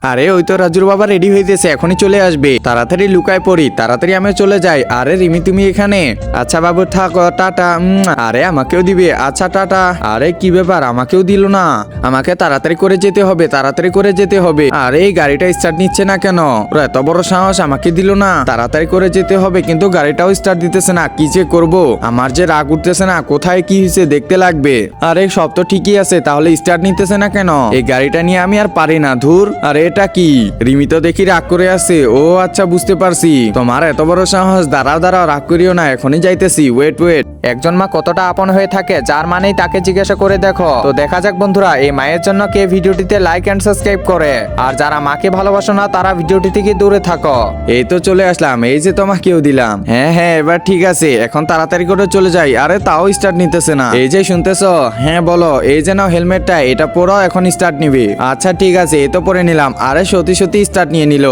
আরে ওই তো রাজুর বাবা রেডি হইতেছে, এখনই চলে আসবে। তাড়াতাড়ি লুকায় পড়ি, তাড়াতাড়ি আমি চলে যাই। আরে রিমি তুমি এখানে? আচ্ছা বাবু থাকো, টাটা। আরে আমাকেও দিবে? আচ্ছা টাটা। আরে কি ব্যাপার, আমাকেও দিল না? আমাকে তাড়াতাড়ি করে যেতে হবে, তাড়াতাড়ি করে যেতে হবে। আরে এই গাড়িটা স্টার্ট নিচ্ছে না কেন? ওরা এত বড় সাহস, আমাকে দিল না। তাড়াতাড়ি করে যেতে হবে, কিন্তু গাড়িটাও স্টার্ট দিতেছে না। কি যে করব, আমার যে রাগ উঠতেছে না। কোথায় কি হয়েছে দেখতে লাগবে। আরে সব তো ঠিকই আছে, তাহলে স্টার্ট নিতেছে না কেন? এই গাড়িটা নিয়ে আমি আর পারি না, ধুর। আরে এটা কি? রিমি তো দেখি রাগ করে আছে। ও আচ্ছা বুঝতে পারছি, তোমার এত বড় সাহস। দাঁড়াও দাঁড়াও, রাগ করিও না, এখনই যাইতেছি। Wait wait. একজন মা কতটা আপন হয়ে থাকে, যার মানেই তাকে জিজ্ঞাসা করে দেখো। তো দেখা যাক বন্ধুরা, এই মায়ের জন্য কে ভিডিওটিতে লাইক এন্ড সাবস্ক্রাইব করে। আর যারা মাকে ভালোবাসো না, তারা ভিডিওটি থেকে দূরে থাকো। এই তো চলে আসলাম, এই যে তোমাকেও দিলাম। হ্যাঁ হ্যাঁ, এবার ঠিক আছে, এখন তাড়াতাড়ি করে চলে যাই। আরে তাও স্টার্ট নিতেছে না। এই যে শুনতেছো? হ্যাঁ বলো। এই যে নাও হেলমেটটা, এটা পরাও, এখন স্টার্ট নিবে। আচ্ছা ঠিক আছে, এই তো পরে নিলাম। আরে সত্যি সত্যি স্টার্ট নিয়ে নিল।